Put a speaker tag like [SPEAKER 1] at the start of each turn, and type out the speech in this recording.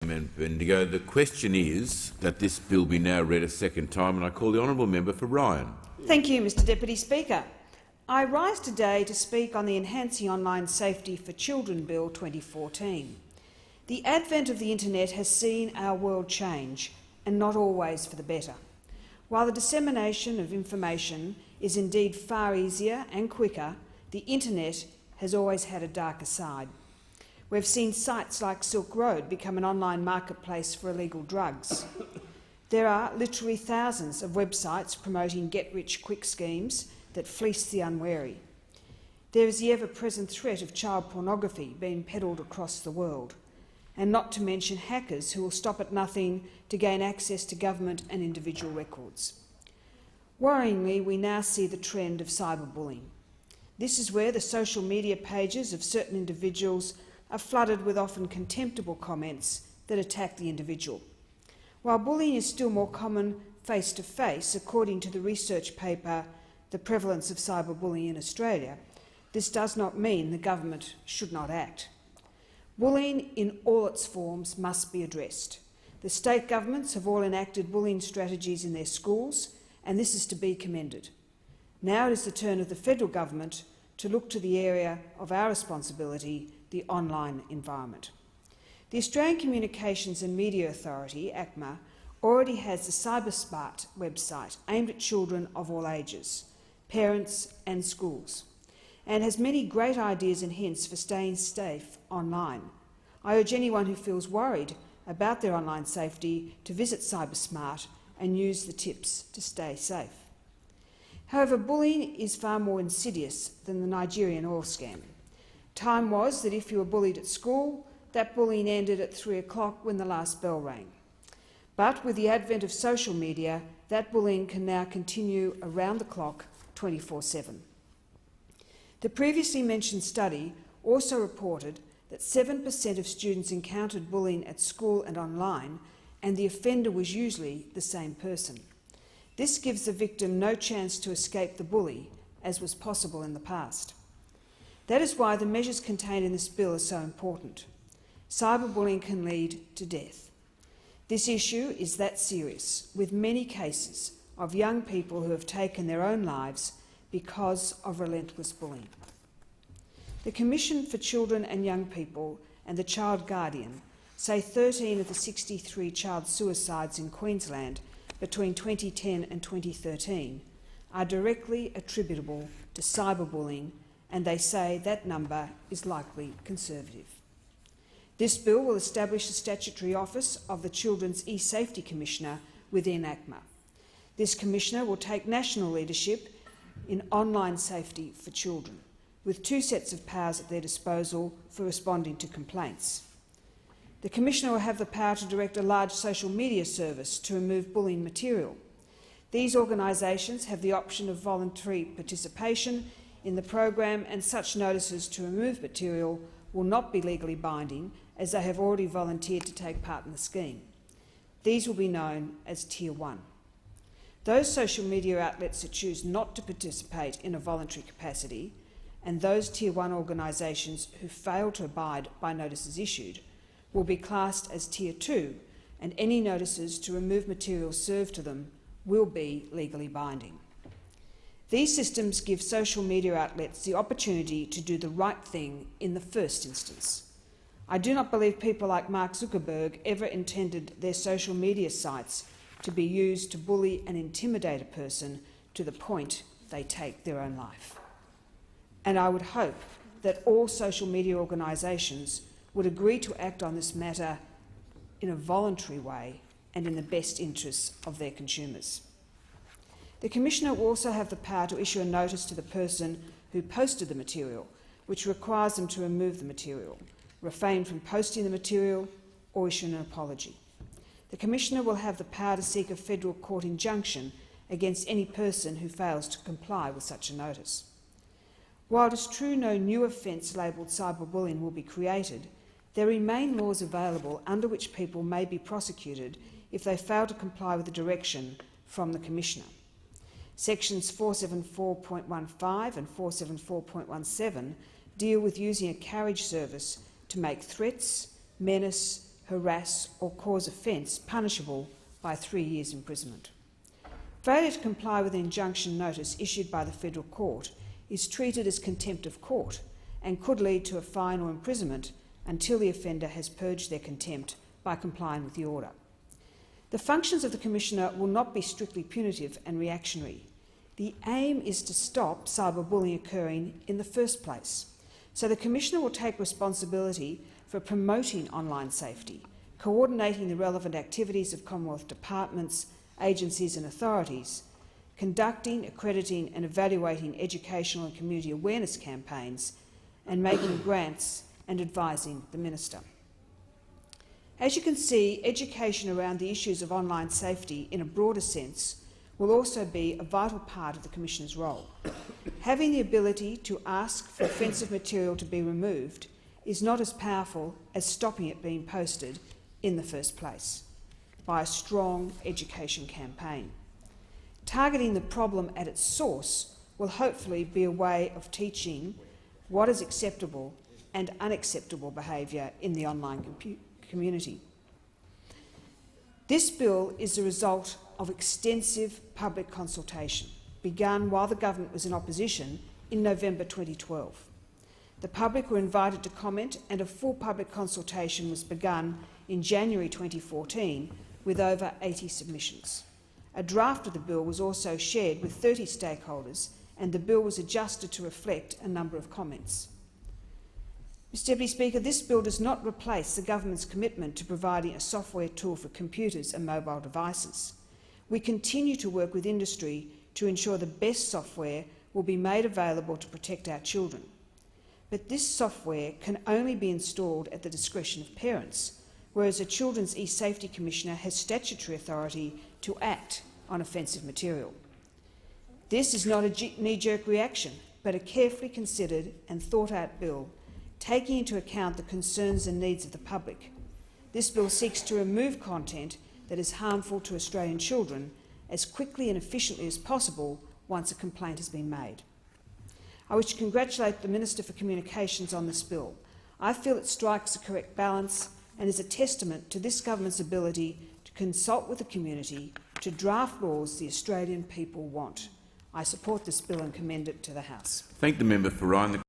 [SPEAKER 1] Member Bendigo. The question is that this bill be now read a second time, and I call the honourable member for Ryan.
[SPEAKER 2] Thank you, Mr Deputy Speaker. I rise today to speak on the Enhancing Online Safety for Children Bill 2014. The advent of the internet has seen our world change, and not always for the better. While the dissemination of information is indeed far easier and quicker, the internet has always had a darker side. We've seen sites like Silk Road become an online marketplace for illegal drugs. There are literally thousands of websites promoting get-rich-quick schemes that fleece the unwary. There is the ever-present threat of child pornography being peddled across the world, and not to mention hackers who will stop at nothing to gain access to government and individual records. Worryingly, we now see the trend of cyberbullying. This is where the social media pages of certain individuals are flooded with often contemptible comments that attack the individual. While bullying is still more common face-to-face, according to the research paper The Prevalence of Cyberbullying in Australia, this does not mean the government should not act. Bullying in all its forms must be addressed. The state governments have all enacted bullying strategies in their schools, and this is to be commended. Now it is the turn of the federal government to look to the area of our responsibility, the online environment. The Australian Communications and Media Authority, ACMA, already has the CyberSmart website aimed at children of all ages, parents and schools, and has many great ideas and hints for staying safe online. I urge anyone who feels worried about their online safety to visit CyberSmart and use the tips to stay safe. However, bullying is far more insidious than the Nigerian oil scam. Time was that if you were bullied at school, that bullying ended at 3 o'clock when the last bell rang. But with the advent of social media, that bullying can now continue around the clock 24/7. The previously mentioned study also reported that 7% of students encountered bullying at school and online, and the offender was usually the same person. This gives the victim no chance to escape the bully, as was possible in the past. That is why the measures contained in this bill are so important. Cyberbullying can lead to death. This issue is that serious, with many cases of young people who have taken their own lives because of relentless bullying. The Commission for Children and Young People and the Child Guardian say 13 of the 63 child suicides in Queensland between 2010 and 2013 are directly attributable to cyberbullying, and they say that number is likely conservative. This bill will establish the statutory office of the Children's E-Safety Commissioner within ACMA. This Commissioner will take national leadership in online safety for children, with 2 sets of powers at their disposal for responding to complaints. The Commissioner will have the power to direct a large social media service to remove bullying material. These organisations have the option of voluntary participation in the program, and such notices to remove material will not be legally binding, as they have already volunteered to take part in the scheme. These will be known as Tier 1. Those social media outlets that choose not to participate in a voluntary capacity, and those Tier 1 organisations who fail to abide by notices issued, will be classed as Tier 2, and any notices to remove material served to them will be legally binding. These systems give social media outlets the opportunity to do the right thing in the first instance. I do not believe people like Mark Zuckerberg ever intended their social media sites to be used to bully and intimidate a person to the point they take their own life. And I would hope that all social media organisations would agree to act on this matter in a voluntary way and in the best interests of their consumers. The Commissioner will also have the power to issue a notice to the person who posted the material, which requires them to remove the material, refrain from posting the material, or issue an apology. The Commissioner will have the power to seek a federal court injunction against any person who fails to comply with such a notice. While it is true no new offence labelled cyberbullying will be created, there remain laws available under which people may be prosecuted if they fail to comply with the direction from the Commissioner. Sections 474.15 and 474.17 deal with using a carriage service to make threats, menace, harass or cause offence punishable by 3 years' imprisonment. Failure to comply with the injunction notice issued by the Federal Court is treated as contempt of court and could lead to a fine or imprisonment until the offender has purged their contempt by complying with the order. The functions of the Commissioner will not be strictly punitive and reactionary. The aim is to stop cyberbullying occurring in the first place. So the Commissioner will take responsibility for promoting online safety, coordinating the relevant activities of Commonwealth departments, agencies and authorities, conducting, accrediting and evaluating educational and community awareness campaigns, and making grants and advising the Minister. As you can see, education around the issues of online safety in a broader sense will also be a vital part of the Commissioner's role. Having the ability to ask for offensive material to be removed is not as powerful as stopping it being posted in the first place by a strong education campaign. Targeting the problem at its source will hopefully be a way of teaching what is acceptable and unacceptable behaviour in the online community. This bill is the result of extensive public consultation, begun while the government was in opposition in November 2012. The public were invited to comment and a full public consultation was begun in January 2014 with over 80 submissions. A draft of the bill was also shared with 30 stakeholders and the bill was adjusted to reflect a number of comments. Mr Deputy Speaker, this bill does not replace the government's commitment to providing a software tool for computers and mobile devices. We continue to work with industry to ensure the best software will be made available to protect our children. But this software can only be installed at the discretion of parents, whereas a Children's E-Safety Commissioner has statutory authority to act on offensive material. This is not a knee-jerk reaction, but a carefully considered and thought-out bill, taking into account the concerns and needs of the public. This bill seeks to remove content that is harmful to Australian children as quickly and efficiently as possible once a complaint has been made. I wish to congratulate the Minister for Communications on this bill. I feel it strikes the correct balance and is a testament to this government's ability to consult with the community to draft laws the Australian people want. I support this bill and commend it to the House.
[SPEAKER 1] Thank the member for Ryan.